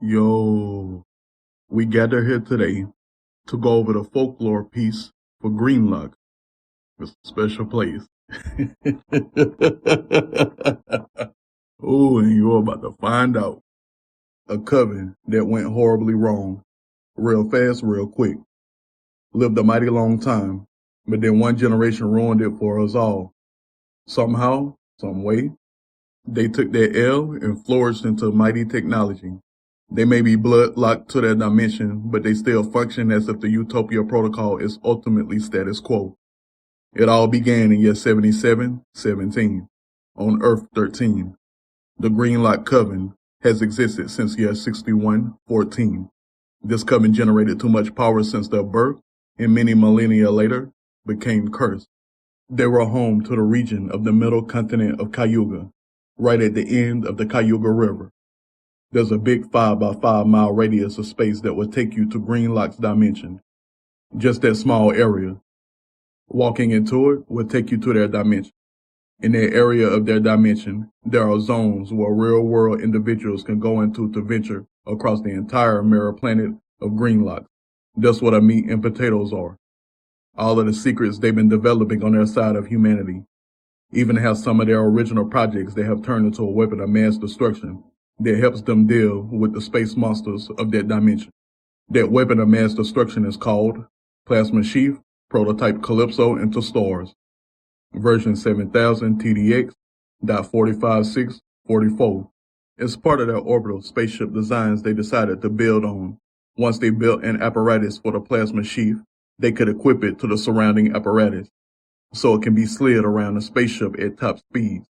Yo, we gather here today to go over the folklore piece for Greynlocke. It's a special place. Oh, and you're about to find out. A coven that went horribly wrong. Real fast, real quick. Lived a mighty long time, but then one generation ruined it for us all. Somehow, some way, they took their L and flourished into mighty technology. They may be blood locked to their dimension, but they still function as if the Utopia Protocol is ultimately status quo. It all began in year 7717, on Earth 13. The Greynlocke Coven has existed since year 6114. This coven generated too much power since their birth, and many millennia later, became cursed. They were home to the region of the middle continent of Cayuga, right at the end of the Cayuga River. There's a big 5 by 5 mile radius of space that will take you to Greynlocke's dimension. Just that small area. Walking into it will take you to their dimension. In that area of their dimension, there are zones where real-world individuals can go into to venture across the entire mirror planet of Greynlocke. That's what a meat and potatoes are. All of the secrets they've been developing on their side of humanity. Even have some of their original projects they have turned into a weapon of mass destruction that helps them deal with the space monsters of that dimension. That weapon of mass destruction is called Plasma Sheath Prototype Calypso into Stars, version 7000 TDX.45644. It's part of their orbital spaceship designs they decided to build on. Once they built an apparatus for the plasma sheath, they could equip it to the surrounding apparatus, so it can be slid around the spaceship at top speeds.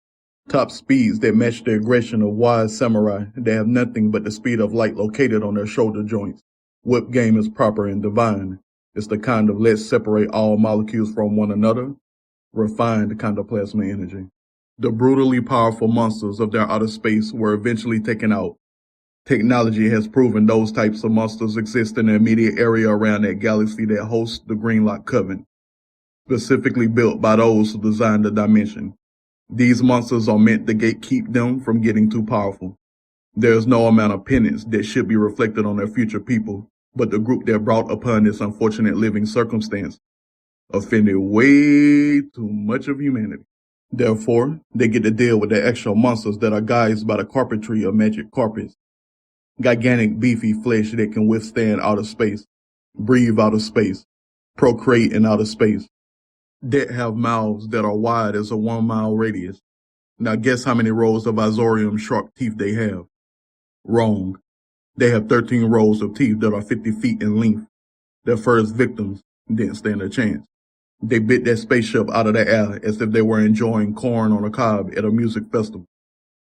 Top speeds that match the aggression of wise samurai that have nothing but the speed of light located on their shoulder joints. Whip game is proper and divine. It's the kind of let's separate all molecules from one another, refined kind of plasma energy. The brutally powerful monsters of their outer space were eventually taken out. Technology has proven those types of monsters exist in the immediate area around that galaxy that hosts the Greynlocke Coven, specifically built by those who designed the dimension. These monsters are meant to gatekeep them from getting too powerful. There is no amount of penance that should be reflected on their future people, but the group that brought upon this unfortunate living circumstance offended way too much of humanity. Therefore, they get to deal with the actual monsters that are guised by the carpentry of magic carpets. Gigantic beefy flesh that can withstand outer space, breathe outer space, procreate in outer space. That have mouths that are wide as a 1 mile radius. Now guess how many rows of Azorium sharp teeth they have. Wrong. They have 13 rows of teeth that are 50 feet in length. Their first victims didn't stand a chance. They bit that spaceship out of the air as if they were enjoying corn on a cob at a music festival.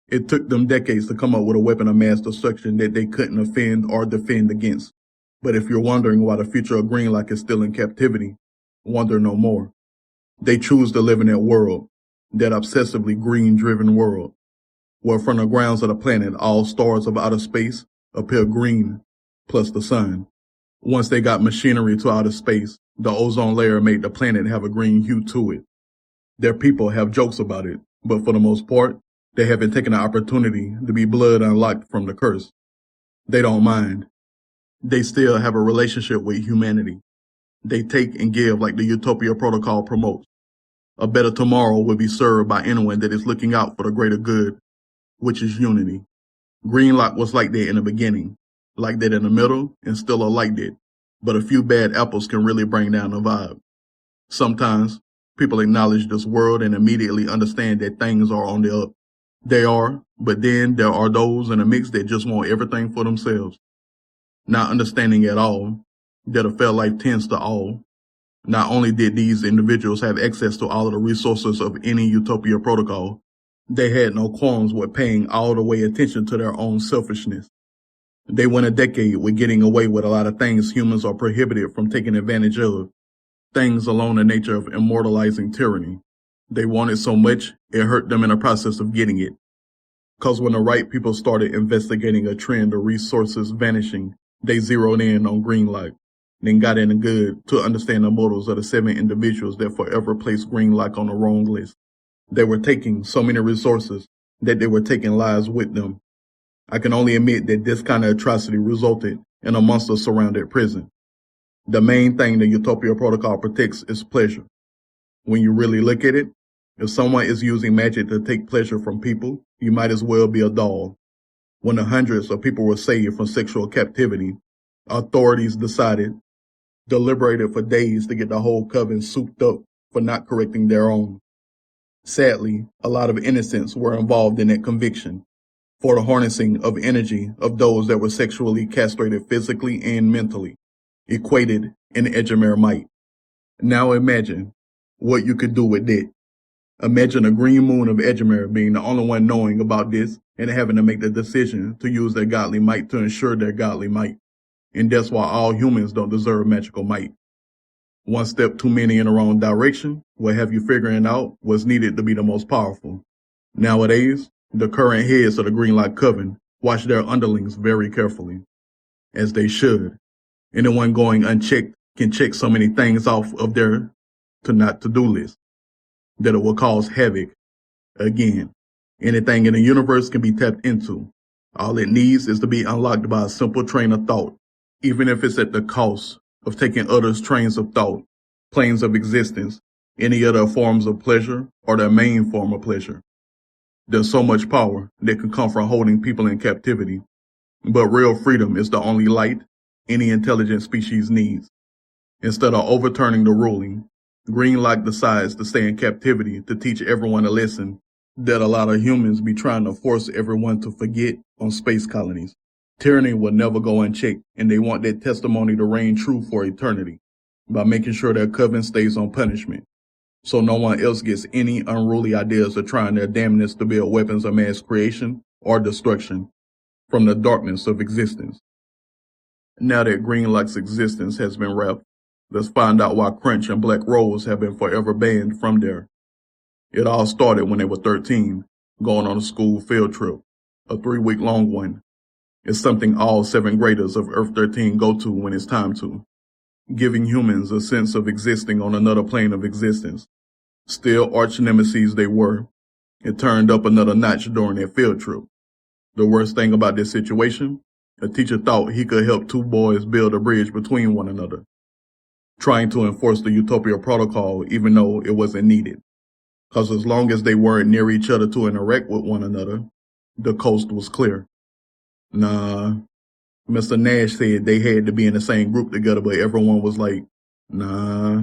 It took them decades to come up with a weapon of mass destruction that they couldn't offend or defend against. But if you're wondering why the future of Greynlocke is still in captivity, wonder no more. They choose to live in that world, that obsessively green-driven world, where from the grounds of the planet all stars of outer space appear green, plus the sun. Once they got machinery to outer space, the ozone layer made the planet have a green hue to it. Their people have jokes about it, but for the most part, they haven't taken the opportunity to be blood unlocked from the curse. They don't mind. They still have a relationship with humanity. They take and give like the Utopia Protocol promotes. A better tomorrow will be served by anyone that is looking out for the greater good, which is unity. Greynlocke was like that in the beginning, like that in the middle, and still are like that. But a few bad apples can really bring down the vibe. Sometimes, people acknowledge this world and immediately understand that things are on the up. They are, but then there are those in the mix that just want everything for themselves. Not understanding at all that a fair life tends to all. Not only did these individuals have access to all of the resources of any Utopia protocol, they had no qualms with paying all the way attention to their own selfishness. They went a decade with getting away with a lot of things humans are prohibited from taking advantage of, things along the nature of immortalizing tyranny. They wanted so much, it hurt them in the process of getting it. Cause when the right people started investigating a trend of resources vanishing, they zeroed in on Greynlocke, then got in the good to understand the motives of the 7 individuals that forever placed Greynlocke on the wrong list. They were taking so many resources that they were taking lives with them. I can only admit that this kind of atrocity resulted in a monster-surrounded prison. The main thing the Utopia Protocol protects is pleasure. When you really look at it, if someone is using magic to take pleasure from people, you might as well be a dog. When the hundreds of people were saved from sexual captivity, authorities deliberated for days to get the whole coven souped up for not correcting their own. Sadly, a lot of innocents were involved in that conviction for the harnessing of energy of those that were sexually castrated physically and mentally, equated in Edgemere might. Now imagine what you could do with that. Imagine a green moon of Edgemere being the only one knowing about this and having to make the decision to use their godly might to ensure their godly might. And that's why all humans don't deserve magical might. One step too many in the wrong direction will have you figuring out what's needed to be the most powerful. Nowadays, the current heads of the Greynlocke coven watch their underlings very carefully, as they should. Anyone going unchecked can check so many things off of their to-not-to-do list that it will cause havoc. Again, anything in the universe can be tapped into. All it needs is to be unlocked by a simple train of thought, even if it's at the cost of taking others' trains of thought, planes of existence, any other forms of pleasure, or their main form of pleasure. There's so much power that can come from holding people in captivity, but real freedom is the only light any intelligent species needs. Instead of overturning the ruling, Greynlocke decides to stay in captivity to teach everyone a lesson that a lot of humans be trying to force everyone to forget on space colonies. Tyranny will never go unchecked, and they want that testimony to reign true for eternity by making sure their coven stays on punishment, so no one else gets any unruly ideas of trying their damnness to build weapons of mass creation or destruction from the darkness of existence. Now that Greynlocke's existence has been wrapped, let's find out why Crunch and Blackrose have been forever banned from there. It all started when they were 13, going on a school field trip, a 3-week-long one. It's something all 7th graders of Earth 13 go to when it's time to, giving humans a sense of existing on another plane of existence. Still arch nemesis they were. It turned up another notch during their field trip. The worst thing about this situation, a teacher thought he could help 2 boys build a bridge between one another, trying to enforce the Utopia Protocol even though it wasn't needed. Because as long as they weren't near each other to interact with one another, the coast was clear. Nah, Mr. Nash said they had to be in the same group together, but everyone was like, nah.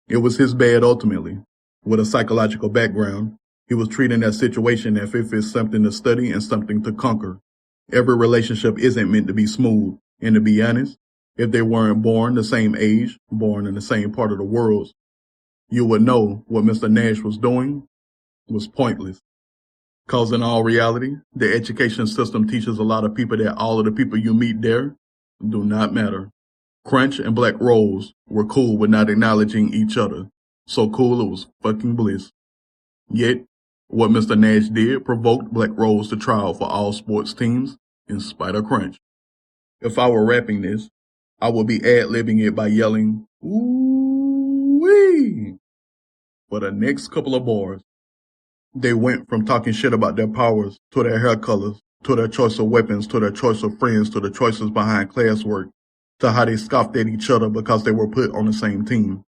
It was his bad ultimately. With a psychological background, he was treating that situation as if it's something to study and something to conquer. Every relationship isn't meant to be smooth, and to be honest, if they weren't born the same age, born in the same part of the world, you would know what Mr. Nash was doing was pointless. Cause in all reality, the education system teaches a lot of people that all of the people you meet there do not matter. Crunch and Blackrose were cool with not acknowledging each other. So cool it was fucking bliss. Yet, what Mr. Nash did provoked Blackrose to trial for all sports teams, in spite of Crunch. If I were rapping this, I would be ad-libbing it by yelling, "Ooh-wee!" for the next couple of bars. They went from talking shit about their powers, to their hair colors, to their choice of weapons, to their choice of friends, to the choices behind classwork, to how they scoffed at each other because they were put on the same team.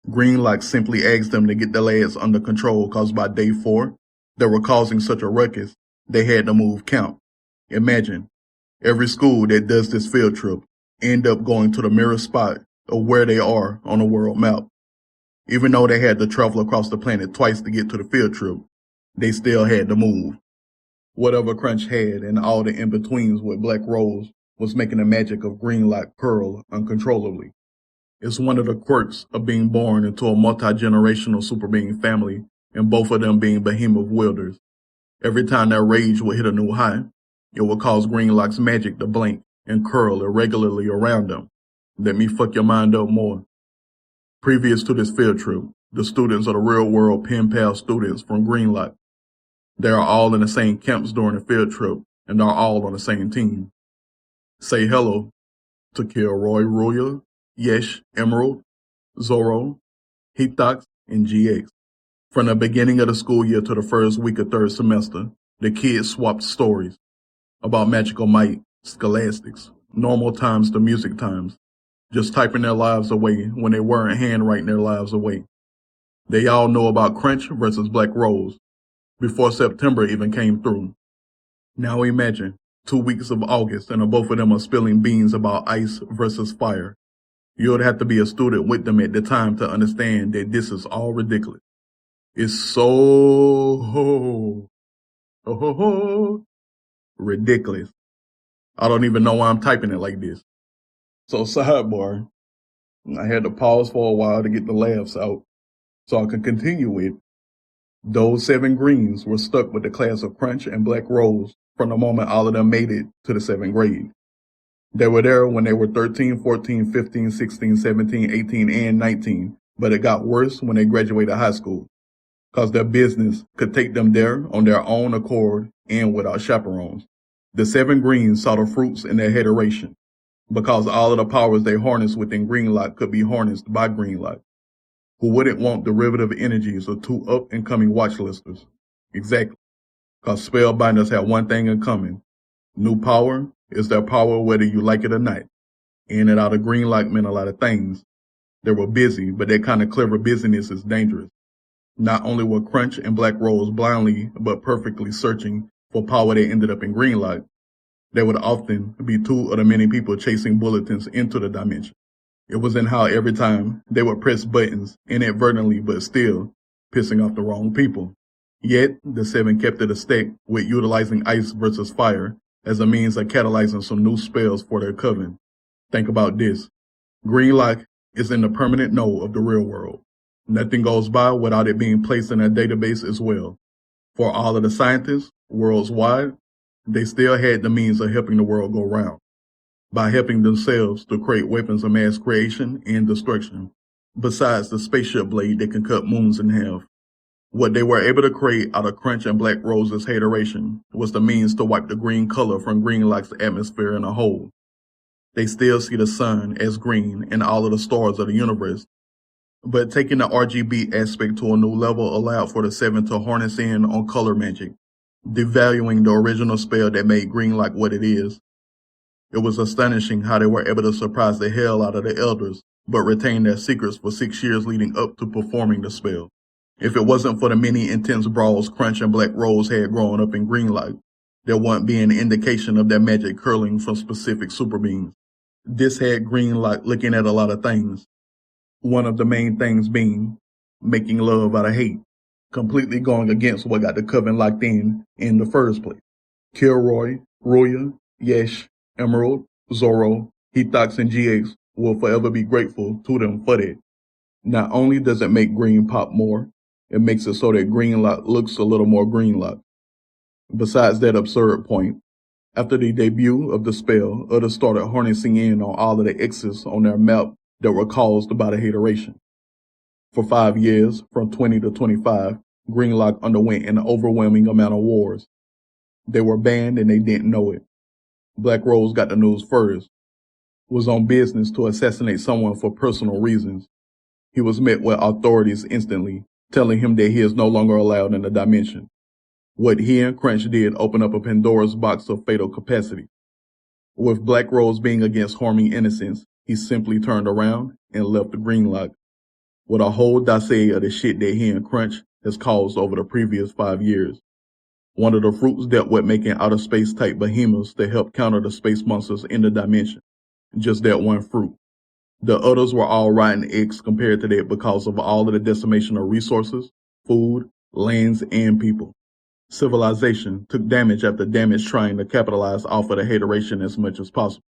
Greynlocke simply asked them to get the lads under control because by day 4, they were causing such a ruckus, they had to move camp. Imagine, every school that does this field trip end up going to the mirror spot of where they are on the world map. Even though they had to travel across the planet twice to get to the field trip, they still had to move. Whatever Crunch had and all the in-betweens with Blackrose was making the magic of Greynlocke curl uncontrollably. It's one of the quirks of being born into a multi-generational super being family and both of them being Behemoth wielders. Every time their rage would hit a new high, it would cause Greynlocke's magic to blink and curl irregularly around them. Let me fuck your mind up more. Previous to this field trip, the students are the real-world pen pal students from Greynlocke. They are all in the same camps during the field trip, and are all on the same team. Say hello to Killroy, Ruuyah, Yesh, Emerald, Zoro, Hetox, and GX. From the beginning of the school year to the first week of 3rd semester, the kids swapped stories. about magical might, scholastics, normal times to music times, just typing their lives away when they weren't handwriting their lives away. They all know about Crunch versus Blackrose before September even came through. Now imagine 2 weeks of August and both of them are spilling beans about ice versus fire. You would have to be a student with them at the time to understand that this is all ridiculous. It's so ridiculous. I don't even know why I'm typing it like this. So sidebar, I had to pause for a while to get the laughs out so I could continue with. Those 7 greens were stuck with the class of Crunch and Blackrose from the moment all of them made it to the 7th grade. They were there when they were 13, 14, 15, 16, 17, 18, and 19, but it got worse when they graduated high school, because their business could take them there on their own accord and without chaperones. The 7 greens saw the fruits in their hateration, because all of the powers they harnessed within Greynlocke could be harnessed by Greynlocke. Who wouldn't want derivative energies of 2 up-and-coming watchlisters? Exactly, because spellbinders have one thing in common. New power is their power whether you like it or not. In and out of Greynlocke meant a lot of things. They were busy, but that kind of clever busyness is dangerous. Not only were Crunch and Blackrose blindly but perfectly searching for power that ended up in Greynlocke, they would often be 2 of the many people chasing bulletins into the dimension. It was in how every time they would press buttons, inadvertently but still, pissing off the wrong people. Yet, the 7 kept it a stick with utilizing ice versus fire as a means of catalyzing some new spells for their coven. Think about this. Greynlocke is in the permanent node of the real world. Nothing goes by without it being placed in a database as well. For all of the scientists, worlds wide, they still had the means of helping the world go round, by helping themselves to create weapons of mass creation and destruction, besides the spaceship blade that can cut moons in half. What they were able to create out of Crunch and Blackrose's hateration was the means to wipe the green color from Greynlocke's atmosphere in a whole. They still see the sun as green and all of the stars of the universe, but taking the RGB aspect to a new level allowed for the 7 to harness in on color magic, devaluing the original spell that made Greynlocke what it is. It was astonishing how they were able to surprise the hell out of the elders, but retain their secrets for 6 years leading up to performing the spell. If it wasn't for the many intense brawls Crunch and Blackrose had growing up in Greynlocke, there wouldn't be an indication of their magic curling from specific super beings. This had Greynlocke looking at a lot of things. One of the main things being making love out of hate, completely going against what got the coven locked in the first place. Killroy, Ruuyah, Yesh, Emerald, Zoro, Hithox, and GX will forever be grateful to them for that. Not only does it make green pop more, it makes it so that Greynlocke looks a little more Greynlocke. Besides that absurd point, after the debut of the spell, others started harnessing in on all of the X's on their map that were caused by the hateration. For 5 years, from 20 to 25, Greynlocke underwent an overwhelming amount of wars. They were banned and they didn't know it. Blackrose got the news first, was on business to assassinate someone for personal reasons. He was met with authorities instantly, telling him that he is no longer allowed in the dimension. What he and Crunch did opened up a Pandora's box of fatal capacity. With Blackrose being against harming innocents, he simply turned around and left the Greynlocke, with a whole dossier of the shit that he and Crunch has caused over the previous 5 years. One of the fruits dealt with making outer space type behemoths to help counter the space monsters in the dimension. Just that one fruit. The others were all rotten eggs compared to that because of all of the decimation of resources, food, lands, and people. Civilization took damage after damage trying to capitalize off of the hateration as much as possible,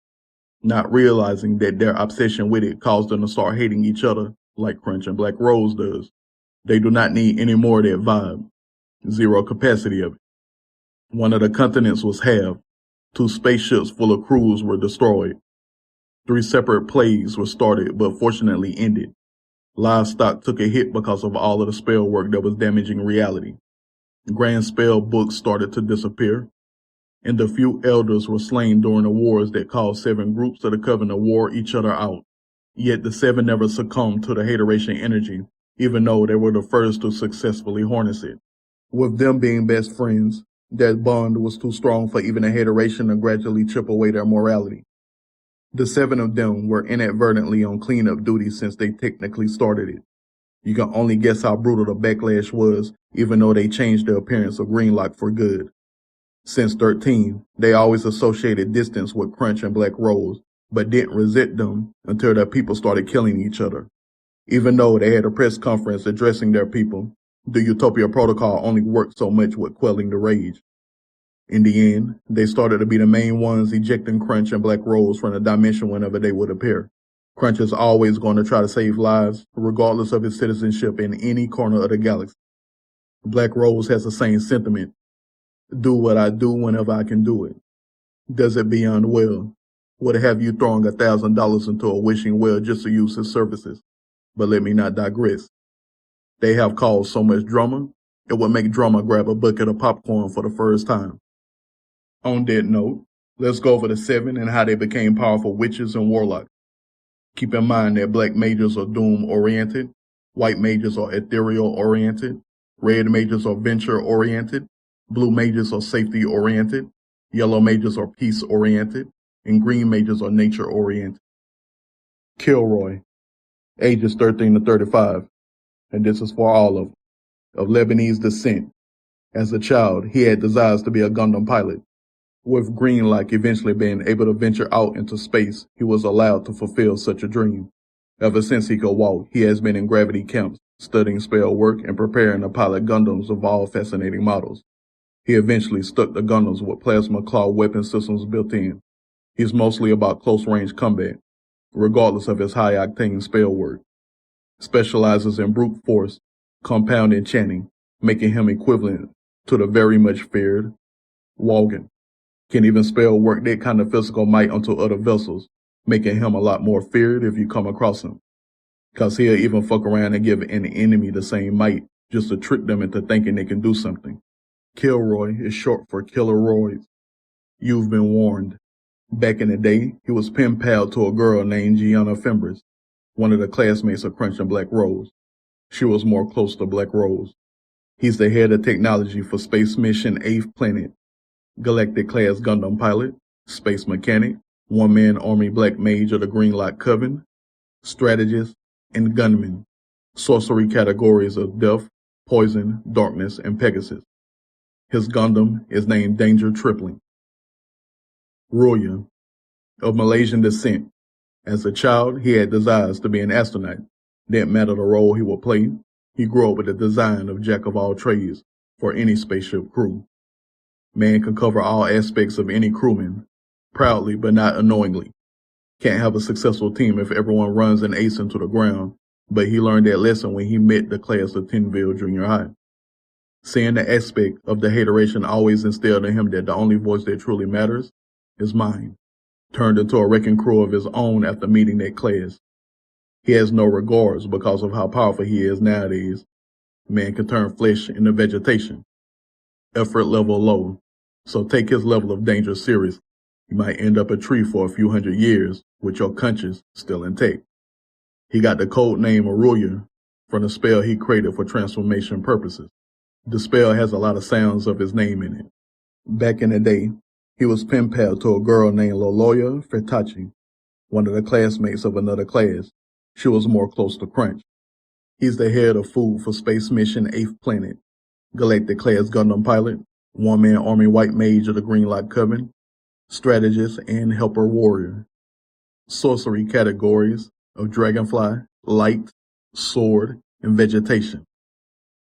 not realizing that their obsession with it caused them to start hating each other like Crunch and Blackrose does. They do not need any more of that vibe. Zero capacity of it. One of the continents was halved. 2 spaceships full of crews were destroyed. 3 separate plagues were started but fortunately ended. Livestock took a hit because of all of the spell work that was damaging reality. Grand spell books started to disappear, and the few elders were slain during the wars that caused 7 groups of the coven to war each other out. Yet the 7 never succumbed to the hateration energy, even though they were the first to successfully harness it. With them being best friends, That bond was too strong for even a hateration to gradually chip away their morality. The 7 of them were inadvertently on cleanup duty since they technically started it. You can only guess how brutal the backlash was, even though they changed the appearance of Greynlocke for good. Since 13, they always associated distance with Crunch and Blackrose, but didn't resent them until their people started killing each other. Even though they had a press conference addressing their people, the Utopia Protocol only worked so much with quelling the rage. In the end, they started to be the main ones ejecting Crunch and Blackrose from the dimension whenever they would appear. Crunch is always going to try to save lives, regardless of his citizenship in any corner of the galaxy. Blackrose has the same sentiment. Do what I do whenever I can do it. Does it beyond well. Would have you throwing $1,000 into a wishing well just to use his services. But let me not digress. They have caused so much drama, it would make drama grab a bucket of popcorn for the first time. On that note, let's go over the 7 and how they became powerful witches and warlocks. Keep in mind that black mages are doom-oriented, white mages are ethereal-oriented, red mages are venture-oriented, blue mages are safety-oriented, yellow mages are peace-oriented, and green mages are nature-oriented. Killroy, ages 13 to 35, and this is for all of Lebanese descent. As a child, he had desires to be a Gundam pilot. With Greynlocke eventually being able to venture out into space, he was allowed to fulfill such a dream. Ever since he could walk, he has been in gravity camps, studying spell work and preparing to pilot Gundams of all fascinating models. He eventually stuck to Gundams with plasma claw weapon systems built in. He's mostly about close-range combat, regardless of his high-octane spell work. Specializes in brute force, compound enchanting, making him equivalent to the very much feared Rageon. Can even spell work that kind of physical might onto other vessels, making him a lot more feared if you come across him. Cause he'll even fuck around and give an enemy the same might, just to trick them into thinking they can do something. Killroy is short for Killroy. You've been warned. Back in the day, he was pen pal to a girl named Gianna Fembris, one of the classmates of Crunch and Blackrose. She was more close to Blackrose. He's the head of technology for Space Mission 8th Planet. Galactic-class Gundam pilot, space mechanic, one-man army black mage of the Greynlocke coven, strategist, and gunman. Sorcery categories of death, poison, darkness, and Pegasus. His Gundam is named Danger Tripling. Ruuyah, of Malaysian descent. As a child, he had desires to be an astronaut. Didn't matter the role he would play, he grew up with the design of jack-of-all-trades for any spaceship crew. Man can cover all aspects of any crewman, proudly but not annoyingly. Can't have a successful team if everyone runs an ace into the ground, but he learned that lesson when he met the class of Tenville Junior High. Seeing the aspect of the hateration always instilled in him that the only voice that truly matters is mine. Turned into a wrecking crew of his own after meeting that class. He has no regards because of how powerful he is nowadays. Man can turn flesh into vegetation. Effort level low, so take his level of danger seriously. You might end up a tree for a few hundred years with your conscience still intact. He got the code name Ruuyah from the spell he created for transformation purposes. The spell has a lot of sounds of his name in it. Back in the day, he was pen pal to a girl named Loloya Fertachi, one of the classmates of another class. She was more close to Crunch. He's the head of food for Space Mission 8th Planet. Galactic-class Gundam pilot, one-man army white mage of the Greynlocke coven, strategist and helper warrior. Sorcery categories of Dragonfly, Light, Sword, and Vegetation.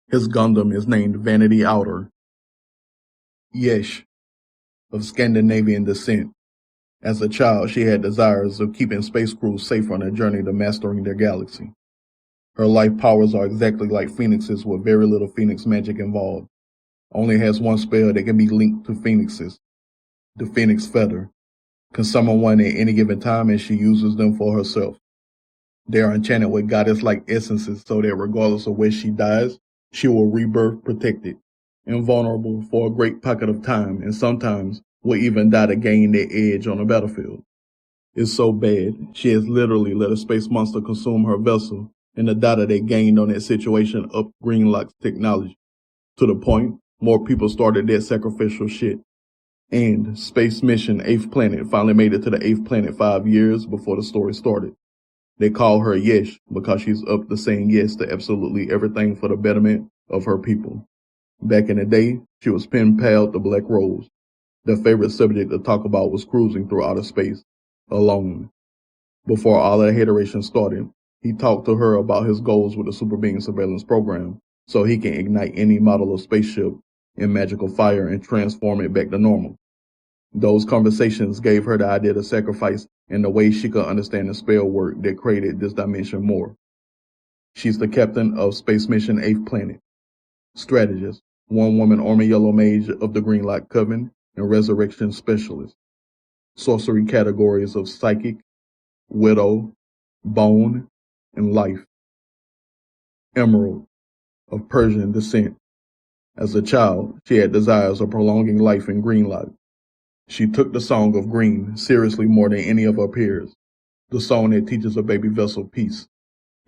His Gundam is named Vanity Outer. Yesh, of Scandinavian descent. As a child, she had desires of keeping space crews safe on their journey to mastering their galaxy. Her life powers are exactly like Phoenix's with very little Phoenix magic involved. Only has one spell that can be linked to Phoenix's. The Phoenix Feather. Can summon one at any given time and she uses them for herself. They are enchanted with goddess-like essences so that regardless of where she dies, she will rebirth protected, invulnerable for a great pocket of time, and sometimes will even die to gain their edge on the battlefield. It's so bad, she has literally let a space monster consume her vessel, and the data they gained on that situation upped Greynlocke's technology, to the point more people started that sacrificial shit. And Space Mission 8th Planet finally made it to the 8th planet 5 years before the story started. They call her Yesh because she's up to saying yes to absolutely everything for the betterment of her people. Back in the day, she was pen pal to Blackrose. Their favorite subject to talk about was cruising through outer space, alone. Before all that hateration started, he talked to her about his goals with the Super Being Surveillance Program, so he can ignite any model of spaceship in magical fire and transform it back to normal. Those conversations gave her the idea to sacrifice in the way she could understand the spell work that created this dimension more. She's the captain of Space Mission 8th Planet. Strategist, one-woman army yellow mage of the Greynlocke coven, and resurrection specialist. Sorcery categories of psychic, widow, bone, and life. Emerald, of Persian descent. As a child, she had desires of prolonging life in Greynlocke. She took the Song of Green seriously more than any of her peers, the song that teaches a baby vessel peace,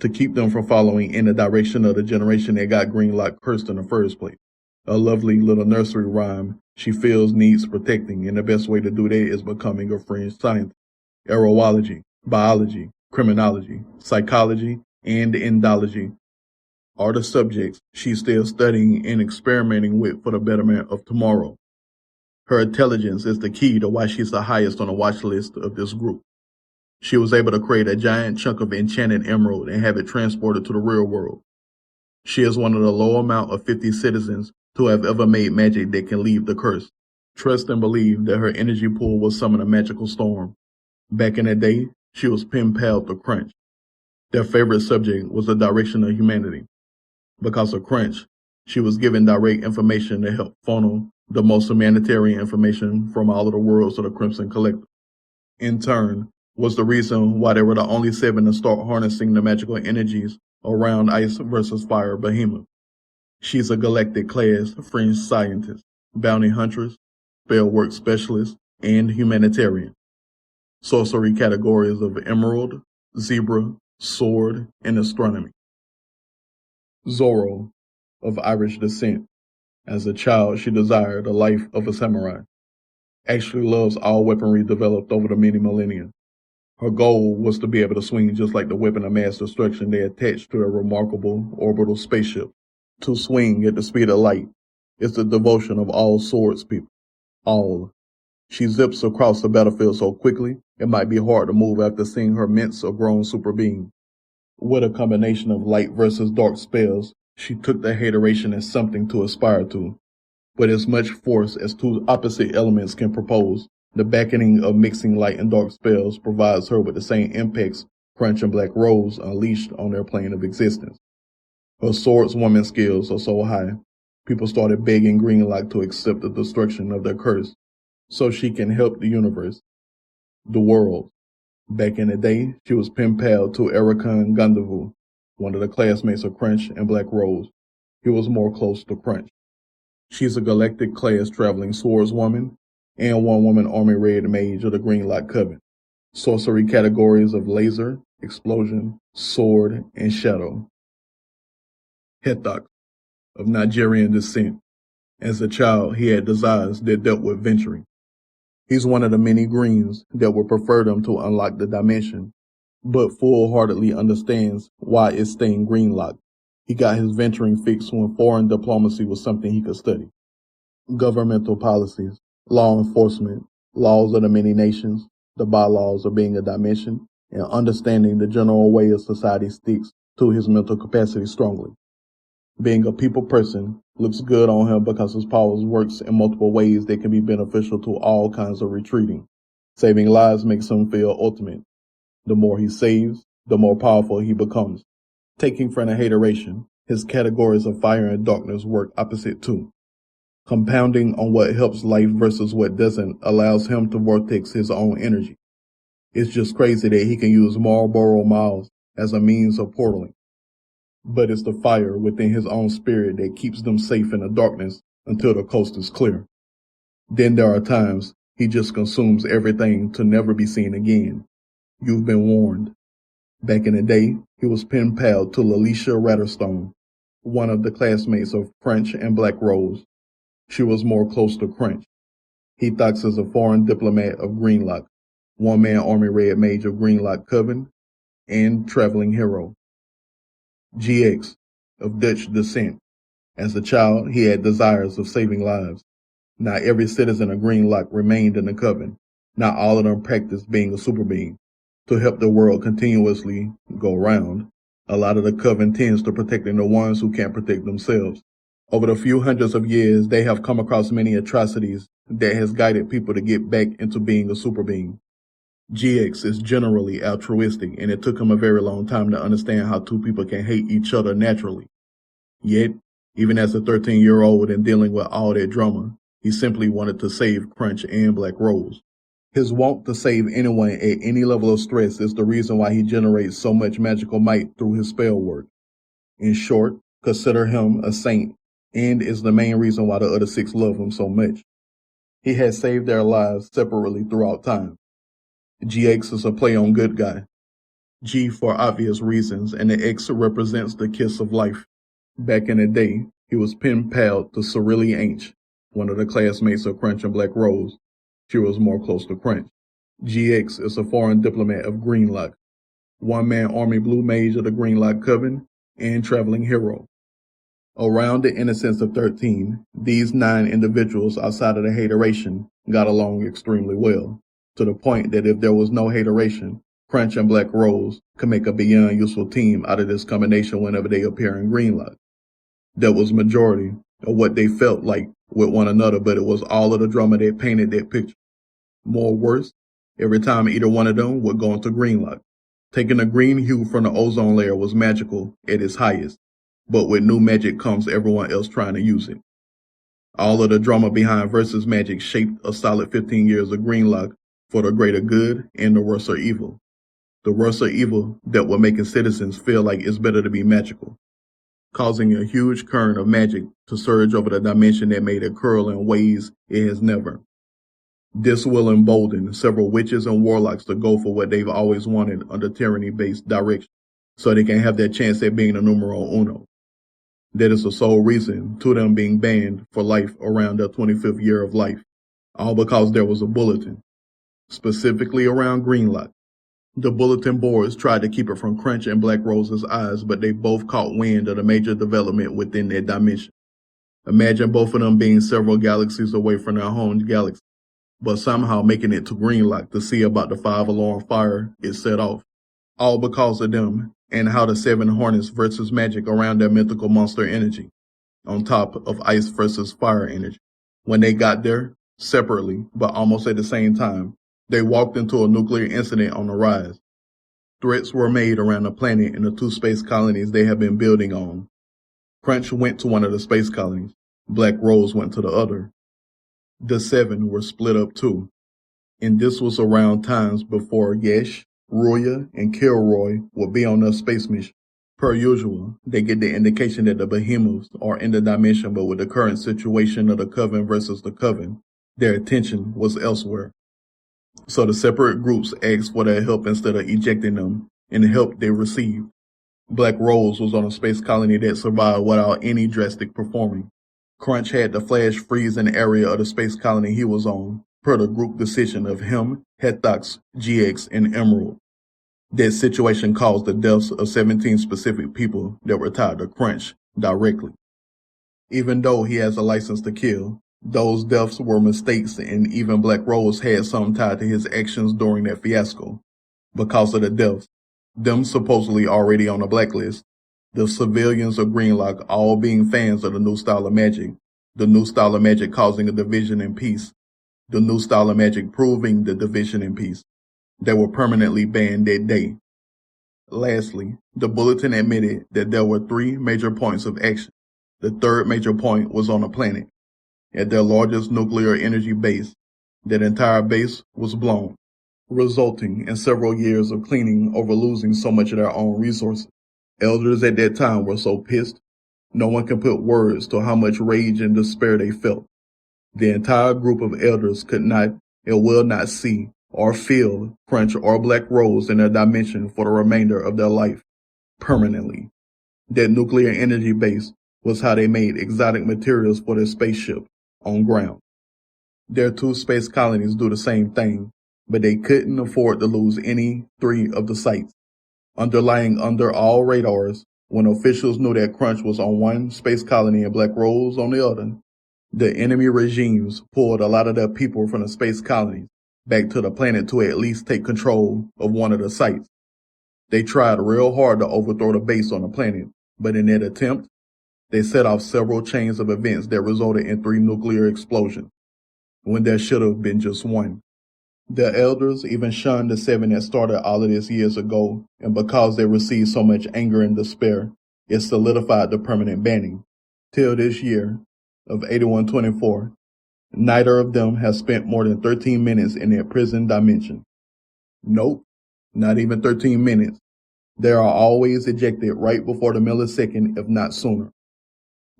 to keep them from following in the direction of the generation that got Greynlocke cursed in the first place. A lovely little nursery rhyme she feels needs protecting, and the best way to do that is becoming a fringe scientist. Aerology, biology, criminology, psychology, and endology are the subjects she's still studying and experimenting with for the betterment of tomorrow. Her intelligence is the key to why she's the highest on the watch list of this group. She was able to create a giant chunk of enchanted emerald and have it transported to the real world. She is one of the low amount of 50 citizens to have ever made magic that can leave the curse. Trust and believe that her energy pool will summon a magical storm. Back in the day, she was pen pal to Crunch. Their favorite subject was the direction of humanity. Because of Crunch, she was given direct information to help funnel the most humanitarian information from all of the worlds of the Crimson Collective. In turn, was the reason why they were the only 7 to start harnessing the magical energies around Ice versus Fire Behemoth. She's a galactic class fringe scientist, bounty huntress, spellwork specialist, and humanitarian. Sorcery categories of Emerald, Zebra, Sword, and Astronomy. Zorro, of Irish descent. As a child, she desired the life of a samurai. Actually loves all weaponry developed over the many millennia. Her goal was to be able to swing just like the weapon of mass destruction they attached to their remarkable orbital spaceship. To swing at the speed of light is the devotion of all swords people. All. She zips across the battlefield so quickly, it might be hard to move after seeing her mince a grown super being. With a combination of light versus dark spells, she took the hateration as something to aspire to. With as much force as two opposite elements can propose, the beckoning of mixing light and dark spells provides her with the same impacts Crunch and Blackrose unleashed on their plane of existence. Her swordswoman skills are so high, people started begging Greynlocke to accept the destruction of their curse, so she can help the universe, the world. Back in the day, she was pen pal to Rageon Gandavu, one of the classmates of Crunch and Blackrose. He was more close to Crunch. She's a galactic class traveling swordswoman and one-woman army red mage of the Greynlocke coven. Sorcery categories of laser, explosion, sword, and shadow. Hethok, of Nigerian descent. As a child, he had desires that dealt with venturing. He's one of the many greens that would prefer them to unlock the dimension, but full-heartedly understands why it's staying Greynlocke. He got his venturing fix when foreign diplomacy was something he could study. Governmental policies, law enforcement, laws of the many nations, the bylaws of being a dimension, and understanding the general way of society sticks to his mental capacity strongly. Being a people person looks good on him because his powers works in multiple ways that can be beneficial to all kinds of retreating. Saving lives makes him feel ultimate. The more he saves, the more powerful he becomes. Taking from the hateration, his categories of fire and darkness work opposite too. Compounding on what helps life versus what doesn't allows him to vortex his own energy. It's just crazy that he can use Marlboro Miles as a means of portaling. But it's the fire within his own spirit that keeps them safe in the darkness until the coast is clear. Then there are times he just consumes everything to never be seen again. You've been warned. Back in the day, he was pen pal to Lalisha Ratterstone, one of the classmates of French and Blackrose. She was more close to Fringe. He thugs is a foreign diplomat of Greynlocke, one-man army red mage of Greynlocke coven, and traveling hero. GX, of Dutch descent. As a child, he had desires of saving lives. Not every citizen of Greynlocke remained in the coven. Not all of them practiced being a super being. To help the world continuously go round, a lot of the coven tends to protecting the ones who can't protect themselves. Over the few hundreds of years, they have come across many atrocities that has guided people to get back into being a super being. GX is generally altruistic, and it took him a very long time to understand how two people can hate each other naturally. Yet, even as a 13-year-old and dealing with all that drama, he simply wanted to save Fringe and Blackrose. His want to save anyone at any level of stress is the reason why he generates so much magical might through his spell work. In short, consider him a saint, and is the main reason why the other six love him so much. He has saved their lives separately throughout time. GX is a play on good guy. G for obvious reasons, and the X represents the kiss of life. Back in the day, he was pen pal to Sorcery, one of the classmates of Fringe and Blackrose. She was more close to Fringe. GX is a foreign diplomat of Greynlocke, one-man army blue mage of the Greynlocke coven, and traveling hero. Around the innocence of 13, these 9 individuals outside of the hateration got along extremely well, to the point that if there was no hateration, Fringe and Blackrose could make a beyond useful team out of this combination whenever they appear in Greynlocke. That was majority of what they felt like with one another, but it was all of the drama that painted that picture. More worse, every time either one of them would go into Greynlocke. Taking the green hue from the ozone layer was magical at its highest, but with new magic comes everyone else trying to use it. All of the drama behind versus magic shaped a solid 15 years of Greynlocke for the greater good and the worse or evil. The worse or evil that were making citizens feel like it's better to be magical, causing a huge current of magic to surge over the dimension that made it curl in ways it has never. This will embolden several witches and warlocks to go for what they've always wanted under tyranny-based direction, so they can have their chance at being the numero uno. That is the sole reason to them being banned for life around their 25th year of life, all because there was a bulletin, specifically around Greynlocke. The bulletin boards tried to keep it from Fringe and Blackrose's eyes, but they both caught wind of the major development within their dimension. Imagine both of them being several galaxies away from their home galaxy, but somehow making it to Greynlocke to see about the 5-alarm fire it set off. All because of them and how the 7 Hornets versus magic around their mythical monster energy, on top of ice versus fire energy. When they got there, separately, but almost at the same time, they walked into a nuclear incident on the rise. Threats were made around the planet and the 2 space colonies they have been building on. Fringe went to one of the space colonies. Blackrose went to the other. The 7 were split up too. And this was around times before Yesh, Ruuyah, and Killroy would be on their space mission. Per usual, they get the indication that the Behemoths are in the dimension, but with the current situation of the Coven versus the Coven, their attention was elsewhere. So the separate groups asked for their help instead of ejecting them, and the help they received. Blackrose was on a space colony that survived without any drastic performing. Fringe had to flash freeze an area of the space colony he was on, per the group decision of him, Hethox, GX, and Emerald. That situation caused the deaths of 17 specific people that were tied to Fringe directly. Even though he has a license to kill, those deaths were mistakes, and even Blackrose had some tied to his actions during that fiasco. Because of the deaths, them supposedly already on the blacklist, the civilians of Greynlocke all being fans of the new style of magic, the new style of magic causing a division in peace, the new style of magic proving the division in peace. They were permanently banned that day. Lastly, the bulletin admitted that there were 3 major points of action. The third major point was on a planet. At their largest nuclear energy base, that entire base was blown, resulting in several years of cleaning over losing so much of their own resources. Elders at that time were so pissed, no one can put words to how much rage and despair they felt. The entire group of elders could not and will not see or feel Fringe or Blackrose in their dimension for the remainder of their life, permanently. That nuclear energy base was how they made exotic materials for their spaceship, on ground. Their 2 space colonies do the same thing, but they couldn't afford to lose any 3 of the sites. Underlying under all radars, when officials knew that Crunch was on one space colony and Blackrose on the other, the enemy regimes pulled a lot of their people from the space colonies back to the planet to at least take control of one of the sites. They tried real hard to overthrow the base on the planet, but in that attempt, they set off several chains of events that resulted in 3 nuclear explosions, when there should have been just one. The elders even shunned the 7 that started all of this years ago, and because they received so much anger and despair, it solidified the permanent banning. Till this year of 8124, neither of them has spent more than 13 minutes in their prison dimension. Nope, not even 13 minutes. They are always ejected right before the millisecond, if not sooner.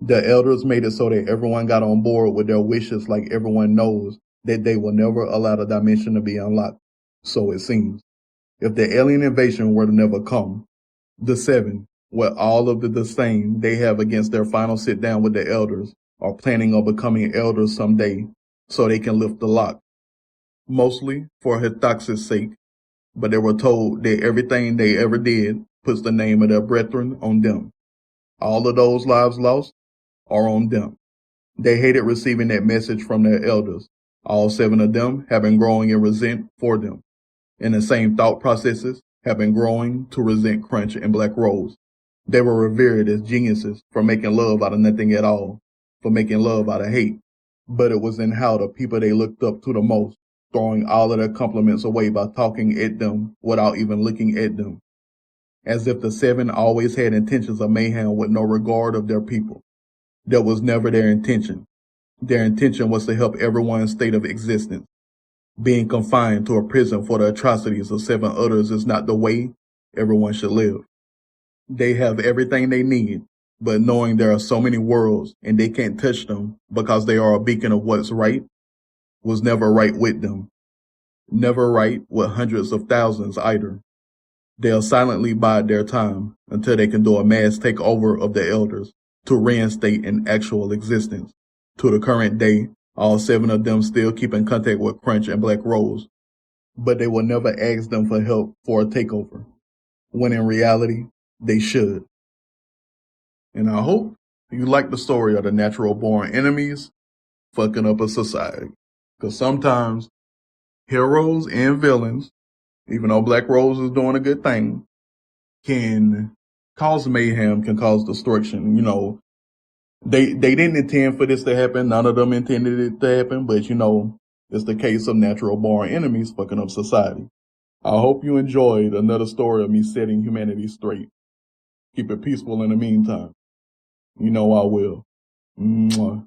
The elders made it so that everyone got on board with their wishes, like everyone knows that they will never allow the dimension to be unlocked. So it seems. If the alien invasion were to never come, the 7, with all of the disdain they have against their final sit down with the elders, are planning on becoming elders someday so they can lift the lock. Mostly for Hithox's sake, but they were told that everything they ever did puts the name of their brethren on them. All of those lives lost are on them. They hated receiving that message from their elders. All 7 of them have been growing in resent for them. And the same thought processes have been growing to resent Crunch and Blackrose. They were revered as geniuses for making love out of nothing at all, for making love out of hate. But it was in how the people they looked up to the most, throwing all of their compliments away by talking at them without even looking at them. As if the 7 always had intentions of mayhem with no regard of their people. That was never their intention. Their intention was to help everyone's state of existence. Being confined to a prison for the atrocities of 7 others is not the way everyone should live. They have everything they need, but knowing there are so many worlds and they can't touch them because they are a beacon of what's right, was never right with them. Never right with hundreds of thousands either. They'll silently bide their time until they can do a mass takeover of the elders to reinstate an actual existence. To the current day, all 7 of them still keep in contact with Crunch and Blackrose, but they will never ask them for help for a takeover, when in reality, they should. And I hope you like the story of the natural-born enemies fucking up a society. Because sometimes heroes and villains, even though Blackrose is doing a good thing, can cause mayhem, can cause destruction. You know, they didn't intend for this to happen. None of them intended it to happen. But, you know, it's the case of natural-born enemies fucking up society. I hope you enjoyed another story of me setting humanity straight. Keep it peaceful in the meantime. You know I will. Muah.